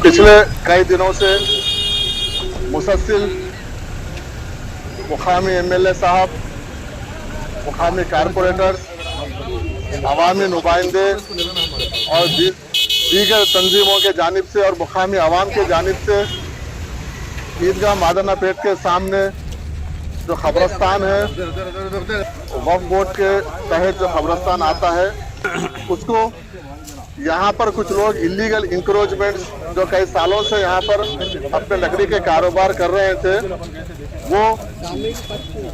पिछले कई दिनों से मुसलसिल मुकामी एमएलए साहब, मुकामी कारपोरेटर्स, अवामी नुमाइंदे और दीगर तंजीमों के जानिब से और मुकामी आवाम के जानिब से ईदगाह मादना पेट के सामने जो खबरस्तान है, वक्फ बोर्ड के तहत जो खबरस्तान आता है, उसको यहाँ पर कुछ लोग इलीगल इंक्रोचमेंट्स जो कई सालों से यहाँ पर अपने लकड़ी के कारोबार कर रहे थे, वो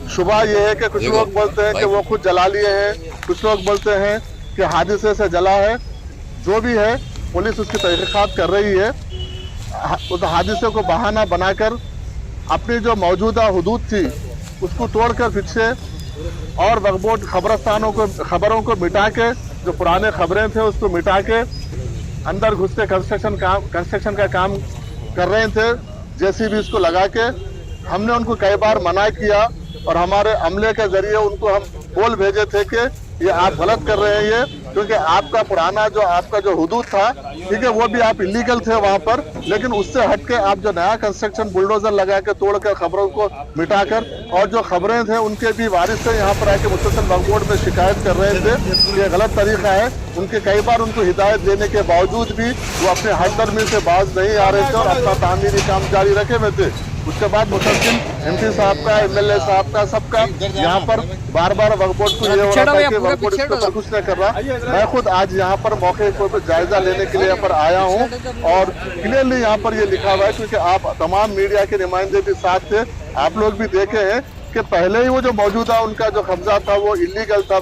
शुबह ये है कि कुछ लोग बोलते हैं कि वो खुद जला लिए हैं, कुछ लोग बोलते हैं कि हादसे से जला है। जो भी है, पुलिस उसकी तहकीकात कर रही है। उस हादसे को बहाना बनाकर अपनी जो मौजूदा हुदूद थी उसको तोड़कर फिर से और वक्फ बोर्ड खबरों को मिटा के, जो पुराने खबरें थे उसको मिटा के अंदर घुस के कंस्ट्रक्शन का काम कर रहे थे। जेसीबी इसको लगा के हमने उनको कई बार मना किया और हमारे अमले के जरिए उनको हम बोल भेजे थे कि ये आप गलत कर रहे हैं, ये क्योंकि आपका पुराना जो हुदूद था, ठीक है, वो भी आप इलीगल थे वहां पर, लेकिन उससे हटके आप जो नया कंस्ट्रक्शन बुलडोजर लगा के तोड़कर खबरों को मिटाकर, और जो खबरें थे उनके भी वारिस से यहाँ पर आके मुसलसल वक्फ बोर्ड में शिकायत कर रहे थे। ये गलत तरीका है। उनके कई बार उनको हिदायत देने के बावजूद भी वो अपने हरदर्मी से बाज नहीं आ रहे थे और अपना तामीरी काम जारी रखे हुए थे। उसके बाद मुसलसिल एमपी साहब का, एमएलए साहब का, सबका यहाँ पर बार बार वक्फ बोर्ड को ये हो रहा था कि वक्फ बोर्ड इस पर कुछ नहीं कर रहा। मैं खुद आज यहाँ पर मौके पर जायजा लेने के लिए यहाँ पर आया हूँ और क्लियरली यहाँ पर ये लिखा हुआ है, क्योंकि आप तमाम मीडिया के नुमाइंदे भी साथ थे, आप लोग भी देखे हैं कि पहले ही वो जो मौजूदा उनका जो कब्जा था वो इलीगल था,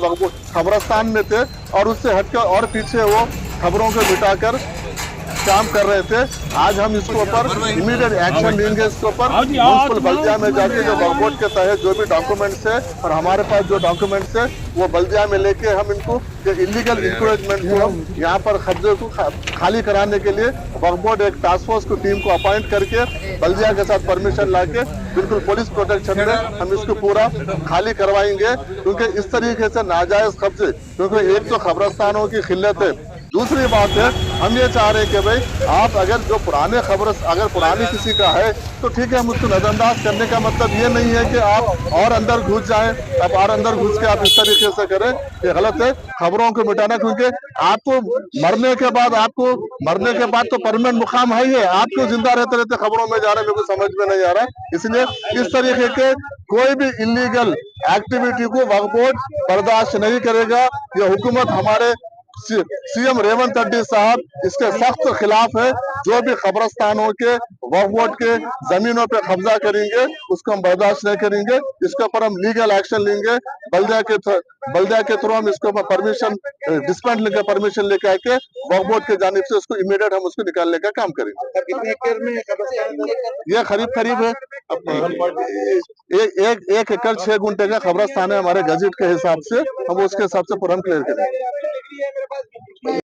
खबरस्तान में थे और उससे हटकर और पीछे वो खबरों को मिटाकर काम कर रहे थे। आज हम इसके ऊपर इमीडिएट एक्शन लेंगे। इसके ऊपर म्युनिसिपल बल्दिया में जाके जो वक्फ बोर्ड के तहत जो भी डॉक्यूमेंट्स है और हमारे पास जो डॉक्यूमेंट्स है वो बल्दिया में लेके हम इनको इलीगल इंक्रोचमेंट को हम यहाँ पर कब्जे को खाली कराने के लिए वक्फ बोर्ड एक टास्क फोर्स को टीम को अपॉइंट करके बल्दिया के साथ परमिशन लाके बिल्कुल पुलिस प्रोटेक्शन में हम इसको पूरा खाली करवाएंगे, क्योंकि इस तरीके से नाजायज कब्जे, क्योंकि एक तो खबरस्तानों की खिल्लत है, दूसरी बात है हम ये चाह रहे हैं कि भाई आप अगर जो अगर पुरानी किसी का है तो ठीक है, हम उसको नजरअंदाज करने का मतलब ये नहीं है कि आप और अंदर घुस जाएं, अब और अंदर घुस के आप इस तरीके से करें, ये गलत है। खबरों को मिटाना, क्योंकि आपको मरने के बाद तो परमानेंट मुकाम है ही है, आप क्यों जिंदा रहते रहते खबरों में जा रहे हैं, मेरे को समझ में नहीं आ रहा है। इसलिए इस तरीके के कोई भी इलीगल एक्टिविटी को वक्फ बोर्ड बर्दाश्त नहीं करेगा। ये हुकूमत हमारे सीएम रेवंत रेड्डी साहब इसके सख्त खिलाफ है। जो भी खबरस्तानों के वक्फ बोर्ड के जमीनों पे कब्जा करेंगे उसको हम बर्दाश्त नहीं करेंगे। इसके ऊपर हम लीगल एक्शन लेंगे। बल्दिया के थ्रू हम इसके ऊपर परमिशन डिस्पेंड लेकर परमिशन लेके आके वक्फ बोर्ड के जानिब से उसको इमीडिएट हम उसको निकालने का काम करेंगे। कितने एकड़ में ये करीब है एक एकड़ 6 गुंठे का खबरस्तान है हमारे गजट के हिसाब से, हम उसके हिसाब से पूरा हम क्लियर करेंगे।